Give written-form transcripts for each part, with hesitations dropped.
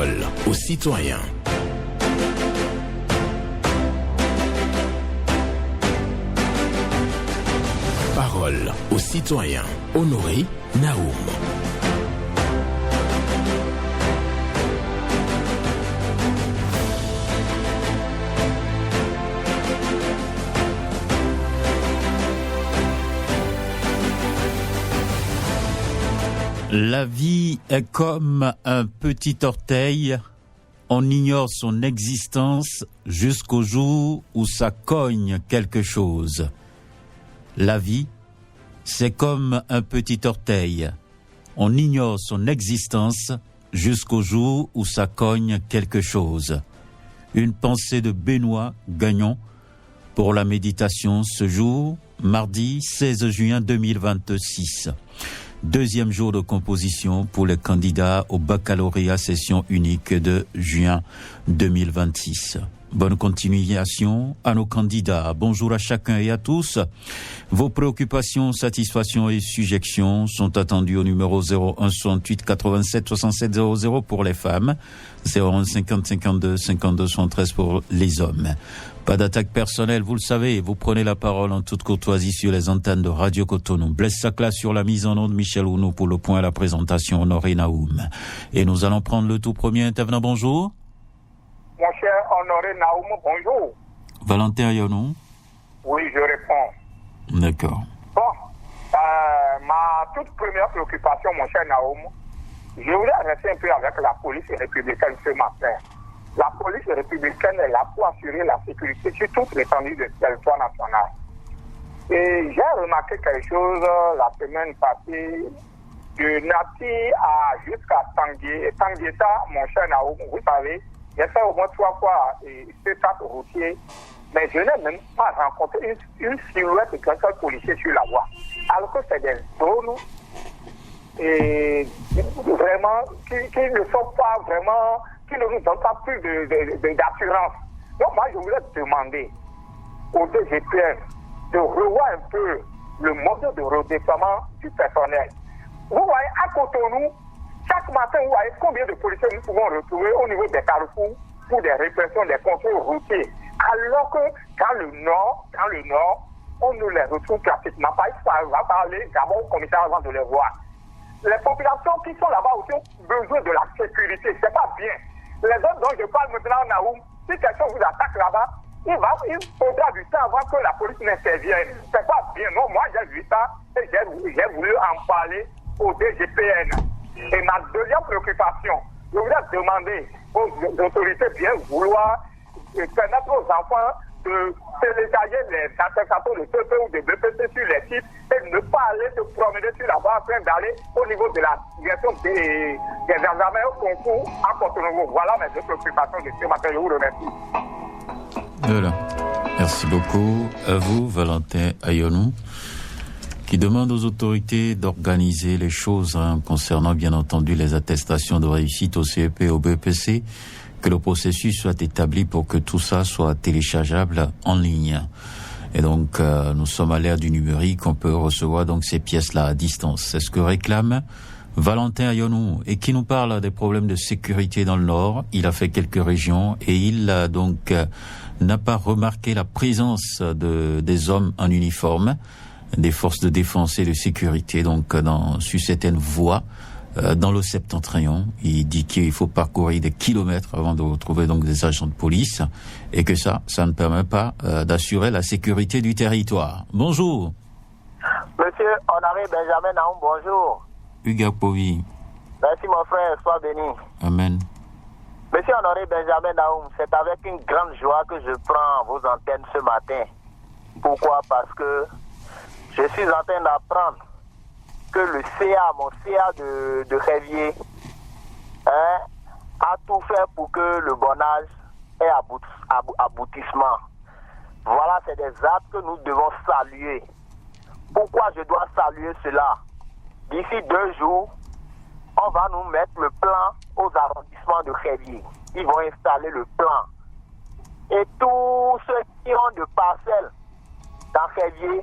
Parole aux citoyens. Parole aux citoyens. Honoré Naoum. La vie est comme un petit orteil, on ignore son existence jusqu'au jour où ça cogne quelque chose. La vie, c'est comme un petit orteil, on ignore son existence jusqu'au jour où ça cogne quelque chose. Une pensée de Benoît Gagnon pour la méditation ce jour, mardi 16 juin 2026. Deuxième jour de composition pour les candidats au baccalauréat session unique de juin 2026. Bonne continuation à nos candidats. Bonjour à chacun et à tous. Vos préoccupations, satisfactions et suggestions sont attendues au numéro 01 68 87 67 00 pour les femmes, 01 50 52 52 73 pour les hommes. Pas d'attaque personnelle, vous le savez, vous prenez la parole en toute courtoisie sur les antennes de Radio Cotonou. Blaise Sacla sur la mise en onde, Michel Ounou pour le point à la présentation, Honoré Naoum. Et nous allons prendre le tout premier intervenant, bonjour. Mon cher Honoré Naoum, bonjour. Valentin Yonou. Oui, je réponds. D'accord. Bon, ma toute première préoccupation, mon cher Naoum, je voulais rester un peu avec la police républicaine ce matin. La police républicaine est là pour assurer la sécurité sur toute l'étendue du territoire national. Et j'ai remarqué quelque chose la semaine passée, de Nati jusqu'à Tanguieta, mon cher Naoum, vous savez, j'ai fait au moins 3 fois ce acte routier, mais je n'ai même pas rencontré une silhouette de quelqu'un policier sur la voie. Alors que c'est des zones et vraiment qui ne sont pas vraiment, qui ne nous donnent pas plus d'assurance. Donc moi je voulais demander au DGPN de revoir un peu le mode de redéploiement du personnel. Vous voyez, à Cotonou, chaque matin, vous voyez combien de policiers nous pouvons retrouver au niveau des carrefours pour des répressions, des contrôles routiers. Alors que dans le nord, on ne les retrouve pratiquement pas. Il va parler d'abord au commissaire avant de les voir. Les populations qui sont là-bas aussi ont besoin de la sécurité. C'est pas bien. Les autres dont je parle maintenant, Naoum, si quelqu'un vous attaque là-bas, il faudra du temps avant que la police n'intervienne. C'est pas bien. Non, moi j'ai vu ça et j'ai voulu en parler au DGPN. Et ma deuxième préoccupation, je voulais demander aux autorités bien vouloir permettre aux enfants de télécharger les attestations de CP ou de BPC sur les sites et ne pas aller se promener sur la voie afin d'aller au niveau de la direction des examens au concours en Cotonou. Voilà mes deux préoccupations de ce matin. Je vous remercie. Voilà. Merci beaucoup à vous, Valentin Ayonou, qui demande aux autorités d'organiser les choses concernant bien entendu les attestations de réussite au CEP et au BPC, que le processus soit établi pour que tout ça soit téléchargeable en ligne. Et donc nous sommes à l'ère du numérique, on peut recevoir donc ces pièces-là à distance. C'est ce que réclame Valentin Ayonou et qui nous parle des problèmes de sécurité dans le Nord. Il a fait quelques régions et il donc n'a pas remarqué la présence des hommes en uniforme, des forces de défense et de sécurité, donc sur certaines voies dans le septentrion. Il dit qu'il faut parcourir des kilomètres avant de retrouver donc des agents de police et que ça ne permet pas d'assurer la sécurité du territoire. Bonjour. Monsieur Honoré Benjamin Naoum, bonjour. Hugues Povi. Merci mon frère, sois béni. Amen. Monsieur Honoré Benjamin Naoum, c'est avec une grande joie que je prends vos antennes ce matin. Pourquoi? Parce que je suis en train d'apprendre que le CA, mon CA de Révier, a tout fait pour que le bon âge ait aboutissement. Voilà, c'est des actes que nous devons saluer. Pourquoi je dois saluer cela? D'ici 2 jours, on va nous mettre le plan aux arrondissements de Révier. Ils vont installer le plan. Et tous ceux qui ont de parcelles dans Révier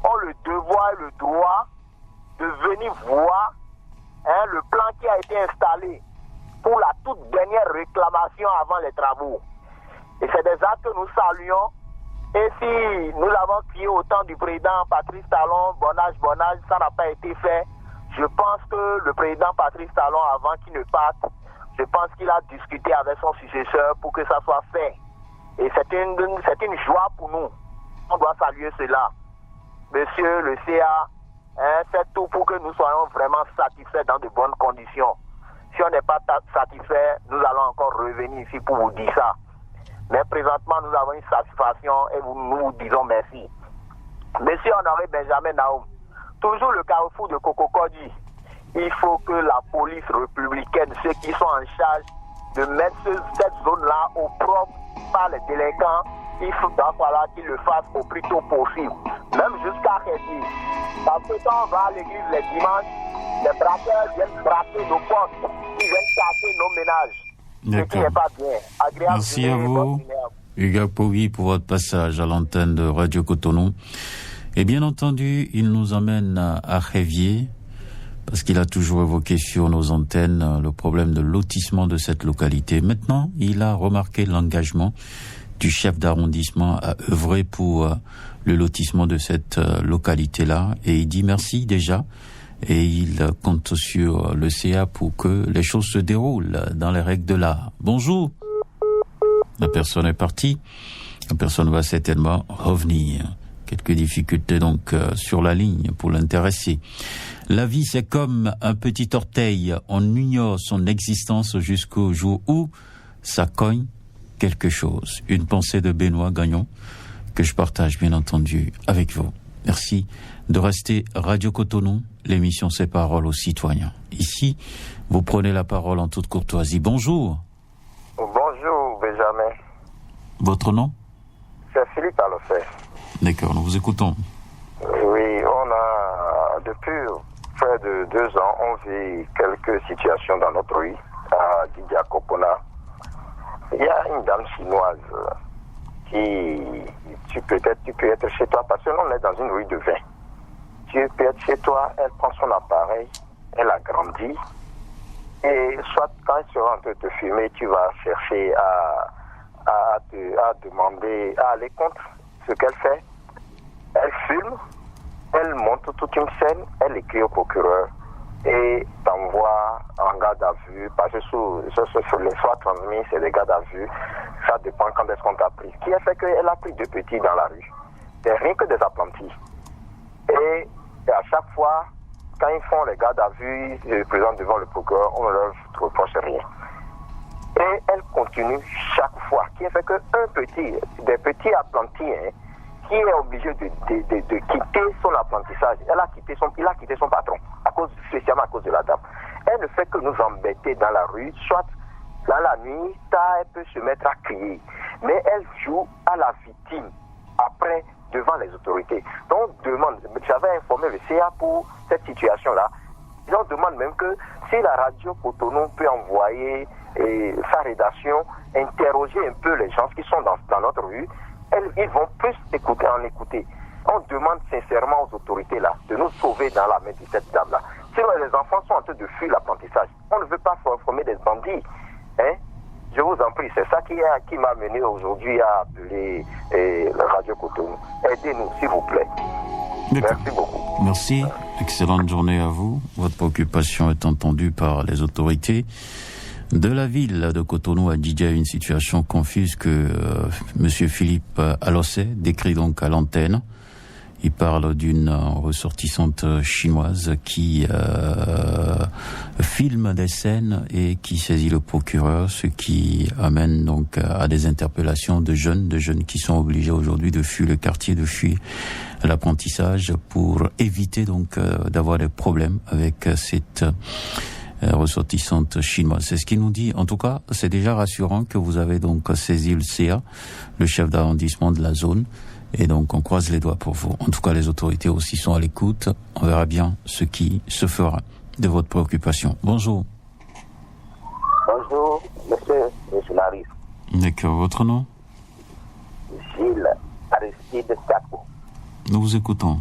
ont le devoir et le droit de venir voir le plan qui a été installé pour la toute dernière réclamation avant les travaux. Et c'est des actes que nous saluons. Et si nous l'avons crié au temps du président Patrice Talon, Bonage, ça n'a pas été fait. Je pense que le président Patrice Talon, avant qu'il ne parte, je pense qu'il a discuté avec son successeur pour que ça soit fait. Et c'est une joie pour nous. On doit saluer cela. Monsieur le CA, faites tout pour que nous soyons vraiment satisfaits dans de bonnes conditions. Si on n'est pas satisfait, nous allons encore revenir ici pour vous dire ça. Mais présentement, nous avons une satisfaction et nous vous disons merci. Monsieur Honoré Benjamin Naoum, toujours le carrefour de Kokokodi, il faut que la police républicaine, ceux qui sont en charge de mettre cette zone-là au propre par les délinquants, il faut qu'ils le fassent au plus tôt possible, même jusqu'à Rédi. Parce que quand on va à l'église les dimanches, les braqueurs viennent braquer nos postes, ils viennent casser nos ménages. D'accord. Ce qui n'est pas bien. Agréable. Merci à vous, Hugues Powi, pour votre passage à l'antenne de Radio Cotonou. Et bien entendu, il nous emmène à Révier, parce qu'il a toujours évoqué sur nos antennes le problème de lotissement de cette localité. Maintenant, il a remarqué l'engagement du chef d'arrondissement à œuvrer pour le lotissement de cette localité-là. Et il dit merci déjà. Et il compte sur le CA pour que les choses se déroulent dans les règles de l'art. Bonjour. La personne est partie. La personne va certainement revenir. Quelques difficultés donc sur la ligne pour l'intéresser. La vie, c'est comme un petit orteil. On ignore son existence jusqu'au jour où ça cogne quelque chose. Une pensée de Benoît Gagnon que je partage bien entendu avec vous. Merci de rester Radio Cotonou. L'émission C'est Parole aux citoyens. Ici, vous prenez la parole en toute courtoisie. Bonjour. Bonjour, Benjamin. Votre nom? C'est Philippe Alofé. D'accord, nous vous écoutons. Oui, on a, depuis près de 2 ans, on vit quelques situations dans notre rue, à Didia Kopona. Il y a une dame chinoise qui, tu peux être chez toi, parce que l'on est dans une rue de vin. Tu peux être chez toi, elle prend son appareil, elle agrandit, et soit quand elle sera en train de te filmer, tu vas chercher à demander, à aller contre ce qu'elle fait. Elle filme, elle monte toute une scène, elle écrit au procureur et t'envoie en garde à vue, parce que sur les fois transmis, c'est des gardes à vue, ça dépend quand est-ce qu'on t'a pris. Qui a fait qu'elle a pris 2 petits dans la rue. C'est rien que des apprentis. Et à chaque fois, quand ils font les gardes à vue, ils se présentent devant le procureur, on ne leur reproche rien. Et elle continue chaque fois. Qui a fait des petits apprentis, qui est obligé de quitter son apprentissage. Il a quitté son patron, spécialement à cause de la dame. Elle ne fait que nous embêter dans la rue, soit dans la nuit, elle peut se mettre à crier. Mais elle joue à la victime, après, devant les autorités. Donc, j'avais informé le CA pour cette situation-là. On demande même que si la radio Cotonou peut envoyer sa rédaction, interroger un peu les gens qui sont dans notre rue, ils vont plus en écouter. On demande sincèrement aux autorités là de nous sauver dans la main de cette dame-là. Sinon, les enfants sont en train de fuir l'apprentissage. On ne veut pas former des bandits. Je vous en prie, c'est ça qui m'a mené aujourd'hui à appeler la Radio Cotonou. Aidez-nous, s'il vous plaît. D'accord. Merci beaucoup. Merci. Excellente journée à vous. Votre préoccupation est entendue par les autorités de la ville de Cotonou. A dit une situation confuse que Monsieur Philippe Alossé décrit donc à l'antenne. Il parle d'une ressortissante chinoise qui filme des scènes et qui saisit le procureur, ce qui amène donc à des interpellations de jeunes qui sont obligés aujourd'hui de fuir le quartier, de fuir l'apprentissage pour éviter donc d'avoir des problèmes avec cette ressortissante chinoise. C'est ce qu'il nous dit. En tout cas, c'est déjà rassurant que vous avez donc saisi le CA, le chef d'arrondissement de la zone. Et donc, on croise les doigts pour vous. En tout cas, les autorités aussi sont à l'écoute. On verra bien ce qui se fera de votre préoccupation. Bonjour. Bonjour, monsieur le journaliste. D'accord. Votre nom? Gilles Aristide Sako. Nous vous écoutons.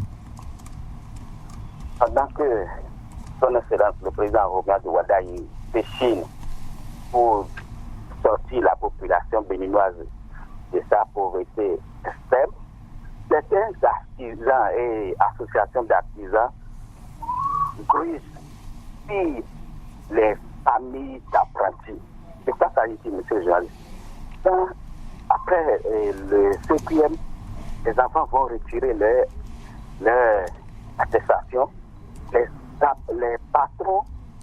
Pendant que son Excellence le président Robert de Wadaï de Chine pour sortir la population béninoise de sa pauvreté extrême, certains artisans et associations d'artisans grugent sur les familles d'apprentis. C'est ça, ça dit, monsieur le journaliste. Après le CPM, les enfants vont retirer leur attestation. Les patrons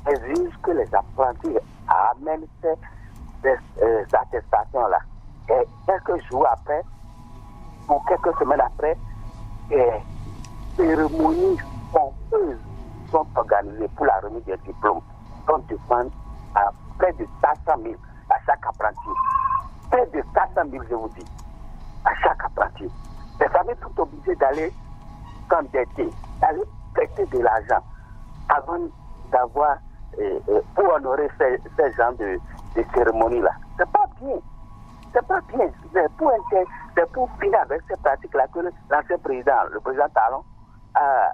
exigent que les apprentis amènent ces attestations-là. Et quelques jours après, ou quelques semaines après, des cérémonies pompeuses sont organisées pour la remise des diplômes. On demande à près de 400 000 à chaque apprenti. Près de 400 000, je vous dis, à chaque apprenti. Les familles sont obligées d'aller s'endetter, d'aller prêter de l'argent avant d'avoir, pour honorer ces genres de cérémonies-là. C'est pas bien. C'est pas bien. C'est pour finir avec ces pratiques-là que l'ancien président, le président Talon, a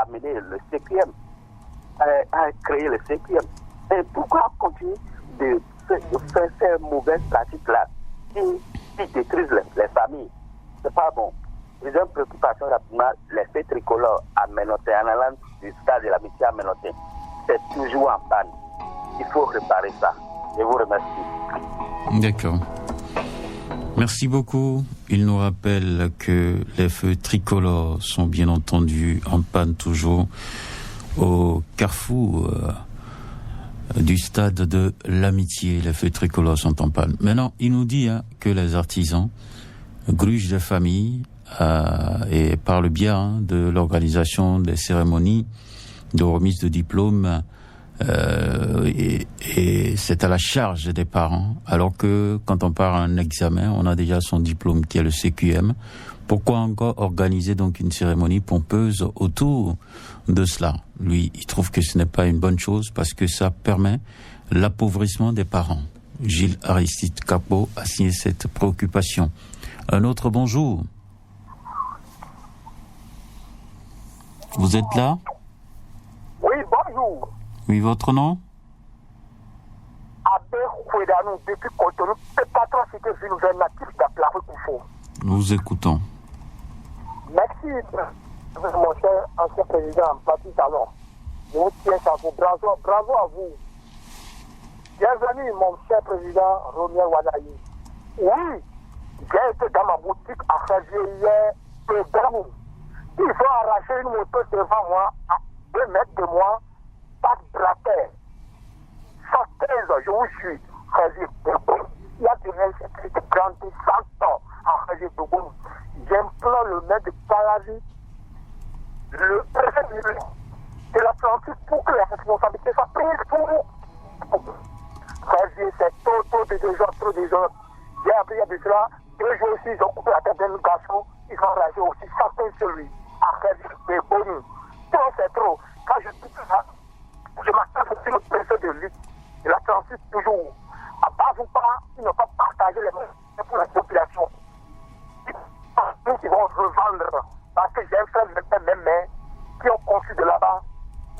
amené le CPM, a créé le CPM. Et pourquoi continuer de faire ces mauvaises pratiques-là qui détruisent les familles? C'est pas bon. J'ai une préoccupation rapidement, les faits tricolores à Ménotin, en allant du stade de l'amitié à Ménotin. C'est toujours en panne. Il faut réparer ça. Je vous remercie. D'accord. Merci beaucoup. Il nous rappelle que les feux tricolores sont bien entendu en panne toujours au carrefour du stade de l'amitié. Les feux tricolores sont en panne. Maintenant, il nous dit que les artisans grugent des familles et par le biais de l'organisation des cérémonies de remise de diplômes et c'est à la charge des parents, alors que quand on part à un examen, on a déjà son diplôme qui est le CQM. Pourquoi encore organiser donc une cérémonie pompeuse autour de cela? Lui, il trouve que ce n'est pas une bonne chose parce que ça permet l'appauvrissement des parents. Gilles Aristide Capot a signé cette préoccupation. Un autre bonjour. Vous êtes là? Oui, bonjour. Oui, votre nom? Abbé Kouedanou, depuis Cotonou, patron cité ville natif d'Aplare Koufo. Nous vous écoutons. Merci, mon cher ancien président Baptiste Talon. Je vous tiens à vous. Bravo à vous. Bienvenue, mon cher président Romiel Wadayi. Oui, j'ai été dans ma boutique à Février hier, et Gamou. Il faut arracher une moto devant moi, à 2 mètres de moi, pas de braquet. 115, je vous suis, Février Bourgogne. Il y a des sécurité grande 100 ans à Février Bourgogne. J'implore le maire de Palavi, le préfet de l'Atlantique pour que les responsabilités soient prises pour nous. Février, c'est trop de gens. J'ai appris à cela. 2 jours aussi, ils ont coupé la tête d'un garçon. Ils ont ragé aussi. Certains sur lui. Après, c'est bon. Trop, c'est trop. Quand je dis ça, je m'attends aussi le préfet de lutte. De l'Atlantique, toujours. À base ou pas, ils n'ont pas partagé les moyens pour la population. Nous qui vont revendre. Parce que j'ai un frère, même, qui ont conçu de là-bas.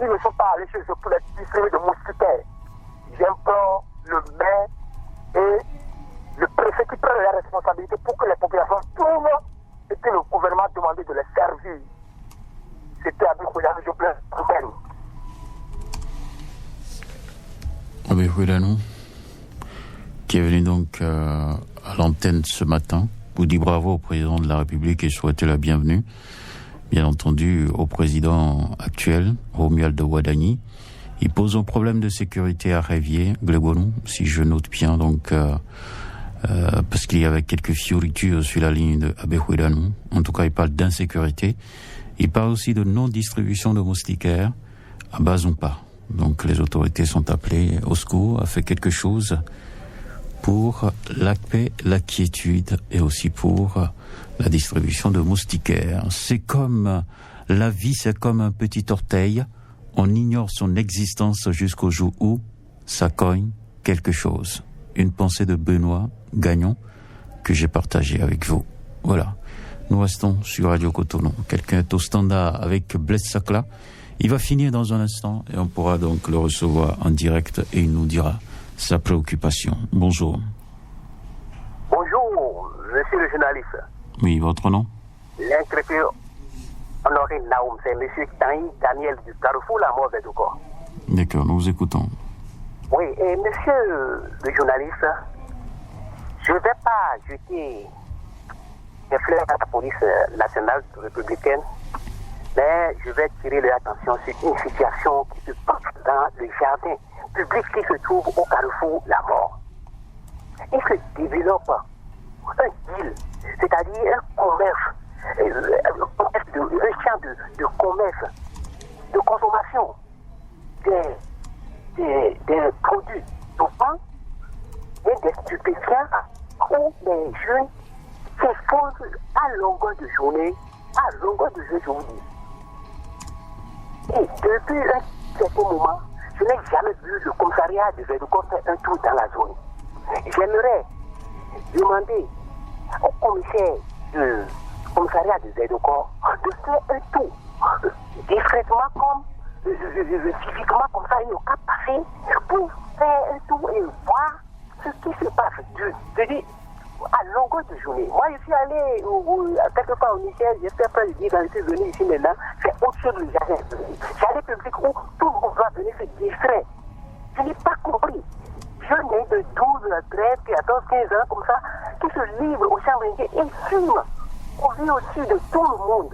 Ils ne sont pas allés chez eux pour les distribuer de moustiquaires. J'implore le maire et le préfet qui prennent la responsabilité pour que les populations trouvent et que le gouvernement a demandé de les servir. C'était Abé Kouedanou, je plains. Abé Kouedanou, qui est venu donc à l'antenne ce matin pour dire bravo au président de la République et souhaiter la bienvenue, bien entendu, au président actuel, Romuald Wadayi. Il pose un problème de sécurité à Révier, Glégonou, si je note bien, donc parce qu'il y avait quelques fioritures sur la ligne de Abé Kouedanou. En tout cas, il parle d'insécurité. Il parle aussi de non-distribution de moustiquaires à Bazumpa. Donc les autorités sont appelées au secours, à faire quelque chose pour la paix, la quiétude et aussi pour la distribution de moustiquaires. C'est comme la vie, c'est comme un petit orteil. On ignore son existence jusqu'au jour où ça cogne quelque chose. Une pensée de Benoît Gagnon que j'ai partagée avec vous. Voilà. Nous restons sur Radio Cotonou. Quelqu'un est au standard avec Blaise Sakla. Il va finir dans un instant et on pourra donc le recevoir en direct et il nous dira sa préoccupation. Bonjour. Bonjour, je suis le journaliste. Oui, votre nom? L'intrépide Honoré Naoum, c'est M. Daniel du Carrefour, la mort des corps. D'accord, nous vous écoutons. Oui, et monsieur le journaliste, je ne vais pas jeter des fleurs à la police nationale républicaine, mais je vais tirer leur attention sur une situation qui se passe dans le jardin public qui se trouve au Carrefour La Mort. Il se développe un deal, c'est-à-dire un commerce, un champ de commerce, de consommation des produits dopants et des stupéfiants où les jeunes s'exposent à longueur de journée, je vous dis. Et depuis un certain moment, je n'ai jamais vu le commissariat de Védouko faire un tour dans la zone. J'aimerais demander au commissaire du commissariat de Védouko de faire un tour discrètement comme civiquement comme ça, il n'y a qu'à passer pour faire un tour et voir ce qui se passe. Je dis, à longueur de journée. Moi, je suis allé quelque part au Niger, j'espère pas le dire quand je suis venu ici maintenant, c'est autre chose du jardin. Jardin public où tout le monde va venir se distraire. Je n'ai pas compris. Jeunes de 12, 13, 14, 15 ans comme ça, qui se livrent au champ et fument au vu au-dessus de tout le monde,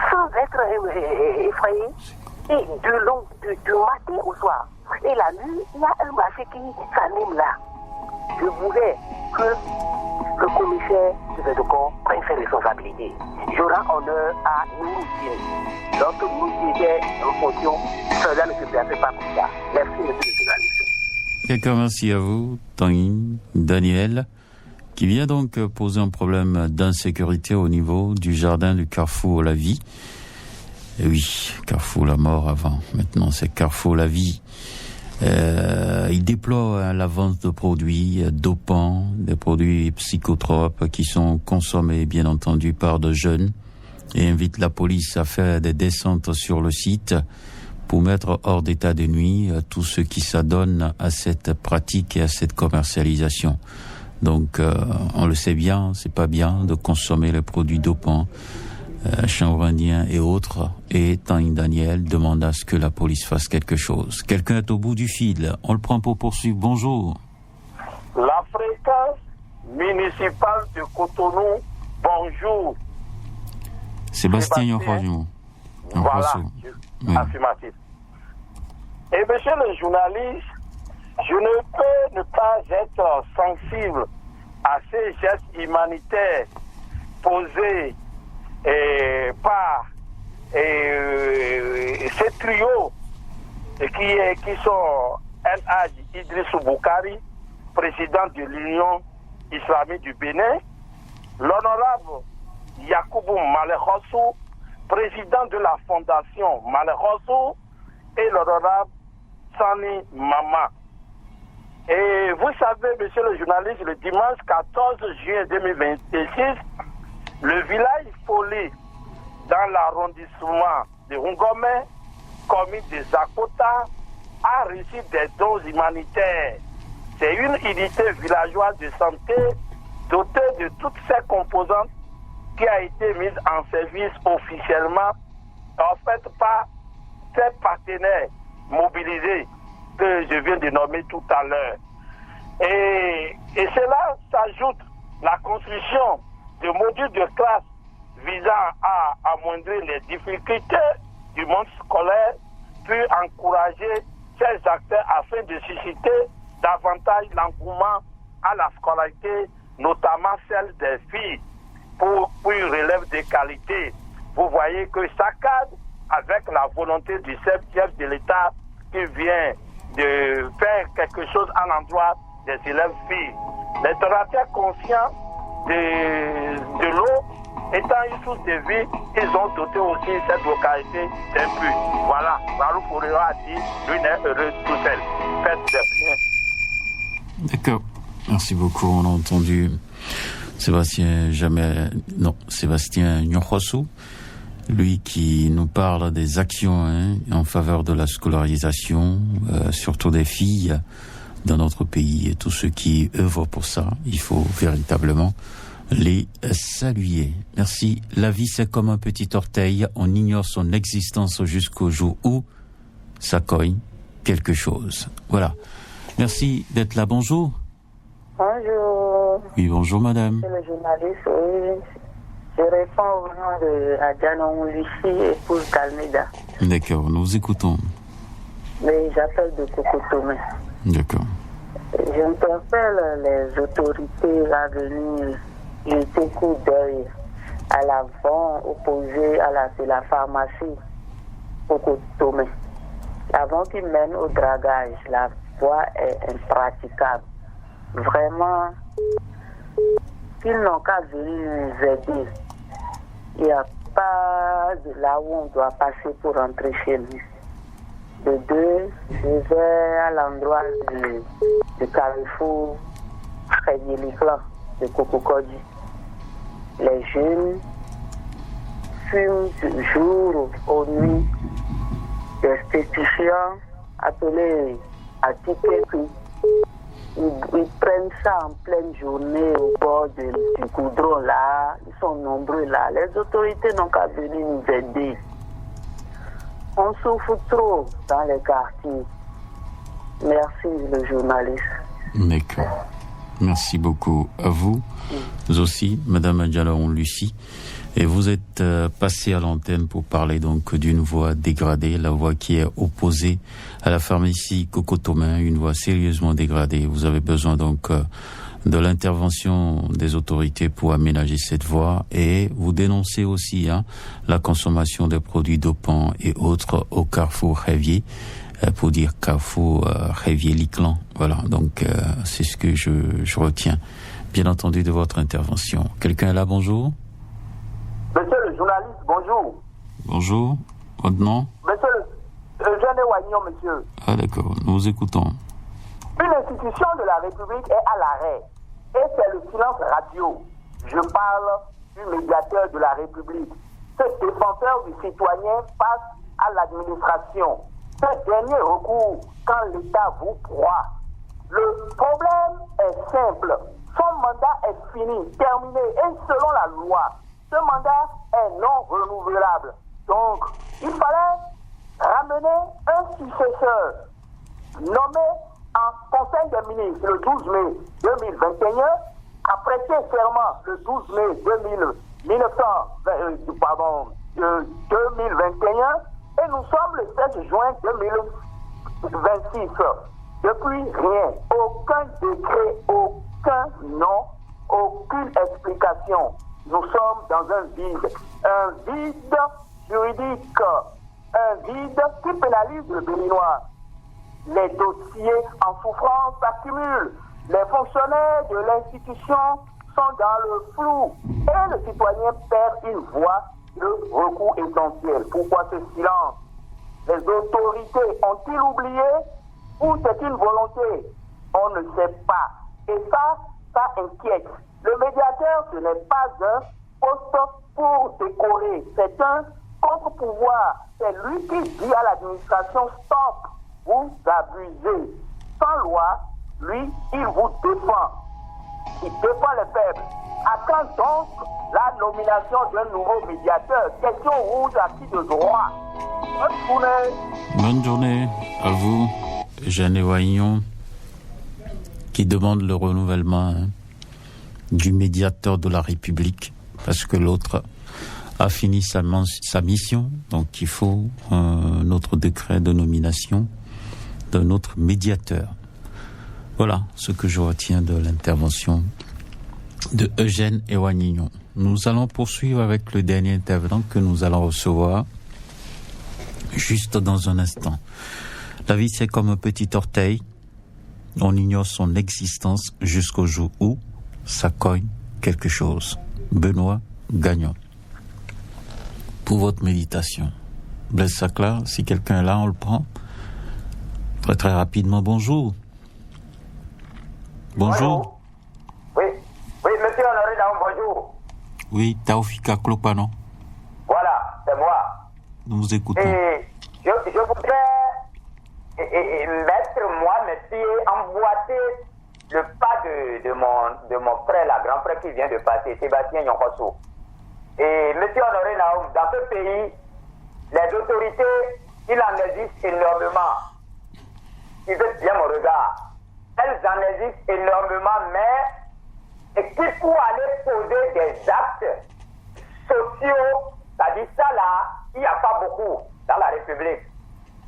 sans être effrayés. Et du matin au soir. Et la nuit, il y a un marché qui s'anime là. Je voulais que le commissaire de Védouko prenne ses responsabilités. Je rends honneur à Nouroudine. Lorsque nous était en fonction, cela ne se passait pas comme ça. Merci, monsieur le journaliste. D'accord, merci à vous, Tanguy, Daniel, qui vient donc poser un problème d'insécurité au niveau du jardin du Carrefour La Vie. Et oui, Carrefour La Mort avant, maintenant c'est Carrefour La Vie. Il déploie la vente de produits dopants, des produits psychotropes qui sont consommés bien entendu par de jeunes et invite la police à faire des descentes sur le site pour mettre hors d'état de nuit tout ce qui s'adonne à cette pratique et à cette commercialisation. Donc on le sait bien, c'est pas bien de consommer les produits dopants. Chanvre indien et autres, et Tanguy Daniel demande à ce que la police fasse quelque chose. Quelqu'un est au bout du fil, on le prend pour poursuivre. Bonjour. La fréquence municipale de Cotonou, bonjour. Sébastien Yonfroyo. Voilà, affirmatif. Et monsieur le journaliste, je ne peux ne pas être sensible à ces gestes humanitaires posés par ces trios qui sont El-Hadj Idrissou Boukari, président de l'Union islamique du Bénin, l'honorable Yacoubou Malekhossou, président de la fondation Malekhossou, et l'honorable Sani Mama. Et vous savez, monsieur le journaliste, le dimanche 14 juin 2026, le village Folé, dans l'arrondissement de Ngomé, commune de Zakota, a reçu des dons humanitaires. C'est une unité villageoise de santé dotée de toutes ses composantes qui a été mise en service officiellement, en fait par ses partenaires mobilisés que je viens de nommer tout à l'heure. Et cela s'ajoute la construction de modules de classe visant à amoindrir les difficultés du monde scolaire, puis encourager ces acteurs afin de susciter davantage l'engouement à la scolarité, notamment celle des filles, pour une relève de qualité. Vous voyez que ça cadre avec la volonté du chef de l'État qui vient de faire quelque chose à l'endroit des élèves filles. Les donateurs conscients de l'eau étant une source de vie, ils ont doté aussi cette localité d'un puits. Voilà, Barouk Ourero a dit, lui n'est heureux tout seul. Faites des biens. D'accord, merci beaucoup. On a entendu Sébastien Nyokhossou, lui qui nous parle des actions en faveur de la scolarisation, surtout des filles, dans notre pays et tous ceux qui œuvrent pour ça. Il faut véritablement les saluer. Merci. La vie, c'est comme un petit orteil. On ignore son existence jusqu'au jour où ça cogne quelque chose. Voilà. Merci d'être là. Bonjour. Bonjour. Oui, bonjour madame. C'est le journaliste, oui. Je réponds au nom de Adjanon Lucie, épouse Calmeda. D'accord, nous vous écoutons. Mais j'appelle de Cocotomé. D'accord. J'interpelle les autorités à venir jeter coup d'œil à l'avant opposé de la pharmacie Cocotomé. L'avant qui mène au dragage, la voie est impraticable. Vraiment, ils n'ont qu'à venir nous aider. Il n'y a pas de là où on doit passer pour rentrer chez nous. De deux, je vais à l'endroit du carrefour Frédéric-Lan de Kokokodi. Les jeunes fument du jour au nuit des stupéfiants appelés à ticket prix. Ils prennent ça en pleine journée au bord du goudron là. Ils sont nombreux là. Les autorités n'ont qu'à venir nous aider. On souffre trop dans les quartiers. Merci le journaliste. D'accord. Merci beaucoup à vous. Vous aussi, Madame Adjalaon Lucie. Et vous êtes passée à l'antenne pour parler donc d'une voie dégradée, la voie qui est opposée à la pharmacie Cocotomin, une voie sérieusement dégradée. Vous avez besoin donc de l'intervention des autorités pour aménager cette voie et vous dénoncez aussi la consommation des produits dopants et autres au carrefour Révier, pour dire carrefour Révier-Liclan. Voilà, donc c'est ce que je retiens, bien entendu, de votre intervention. Quelqu'un est là, bonjour? Monsieur le journaliste, bonjour. Bonjour, votre nom? Monsieur le jeune Wagnon, monsieur. Ah d'accord, nous vous écoutons. Une institution de la République est à l'arrêt. Et c'est le silence radio. Je parle du médiateur de la République. Ce défenseur du citoyen face à l'administration. Ce dernier recours quand l'État vous croit. Le problème est simple. Son mandat est fini, terminé. Et selon la loi, ce mandat est non renouvelable. Donc, il fallait ramener un successeur nommé en Conseil des ministres le 12 mai 2021, a prêté serment le 12 mai 2021 et nous sommes le 16 juin 2026. Depuis, rien. Aucun décret, aucun nom, aucune explication. Nous sommes dans un vide juridique, un vide qui pénalise le Béninois. Les dossiers en souffrance s'accumulent. Les fonctionnaires de l'institution sont dans le flou. Et le citoyen perd une voie de recours essentiel. Pourquoi ce silence? Les autorités ont-ils oublié ou c'est une volonté? On ne sait pas. Et ça inquiète. Le médiateur, ce n'est pas un poste pour décorer. C'est un contre-pouvoir. C'est lui qui dit à l'administration stop. Vous abusez. Sans loi, lui, il vous défend. Il défend les faibles. À quand donc la nomination d'un nouveau médiateur? Question rouge à qui de droit? Bonne journée. Bonne journée à vous, Jeanne Wagnon, qui demande le renouvellement du médiateur de la République, parce que l'autre a fini sa mission. Donc il faut un autre décret de nomination d'un autre médiateur. Voilà ce que je retiens de l'intervention de Eugène Ewagnon. Nous allons poursuivre avec le dernier intervenant que nous allons recevoir juste dans un instant. La vie, c'est comme un petit orteil. On ignore son existence jusqu'au jour où ça cogne quelque chose. Benoît Gagnon. Pour votre méditation. Blaise Sacla, si quelqu'un est là, on le prend. Très très rapidement, bonjour. Bonjour. Oui, monsieur Honoré Daon, bonjour. Oui, Taoufika Klopano. Voilà, c'est moi. Nous vous écoutons. Et je voudrais mettre moi mes pieds, emboîter le pas de mon frère, la grand frère qui vient de passer, Sébastien Yonkoso. Et M. Honoré Naoum, dans ce pays, les autorités, il en existe énormément. Ils veulent bien mon regard. Elles en existent énormément, mais et qu'il faut aller poser des actes sociaux, c'est-à-dire ça là, il n'y a pas beaucoup dans la République.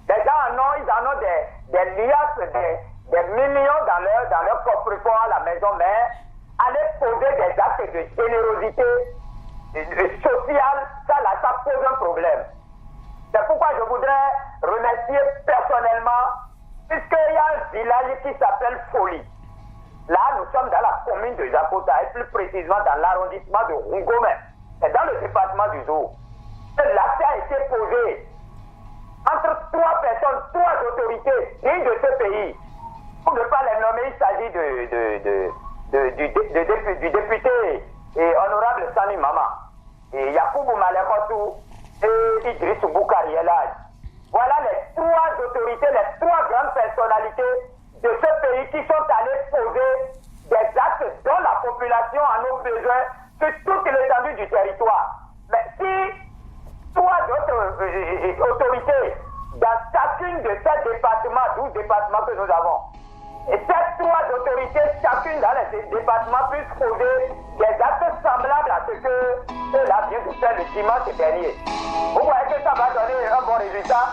Les gens ils en ont des liasses, des millions dans leur coffre-fort à la maison, mais aller poser des actes de générosité sociale, ça là, ça pose un problème. C'est pourquoi je voudrais remercier personnellement, puisqu'il y a un village qui s'appelle Folie. Là, nous sommes dans la commune de Jakota, et plus précisément dans l'arrondissement de Rungomé. C'est dans le département du Zou. L'acte a été posé entre 3 personnes, 3 autorités dignes de ce pays. Pour ne pas les nommer, il s'agit du député et honorable Sani Mama, et Yakoubou Malekotou et Idriss Boukari Elhadj. Voilà les 3 autorités, les 3 grandes personnalités de ce pays qui sont allées poser des actes dont la population en a besoin sur toute l'étendue du territoire. Mais si 3 autres autorités dans chacune de ces départements, 12 départements que nous avons, et ces 3 autorités, chacune dans les départements, puissent poser des actes semblables à ce que ceux-là viennent de faire le dimanche dernier. Vous voyez que ça va donner un bon résultat.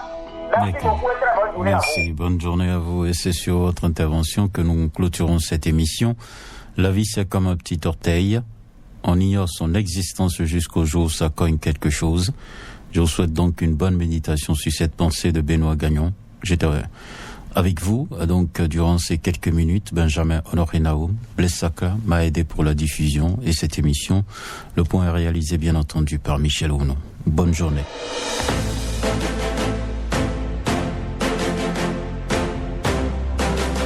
Merci beaucoup et très bonne journée à vous. Merci, bonne journée à vous. Et c'est sur votre intervention que nous clôturons cette émission. La vie, c'est comme un petit orteil. On ignore son existence jusqu'au jour où ça cogne quelque chose. Je vous souhaite donc une bonne méditation sur cette pensée de Benoît Gagnon. J'étais avec vous, donc, durant ces quelques minutes. Benjamin Honoré Naoum, Blessaka m'a aidé pour la diffusion et cette émission. Le point est réalisé, bien entendu, par Michel Ounon. Bonne journée.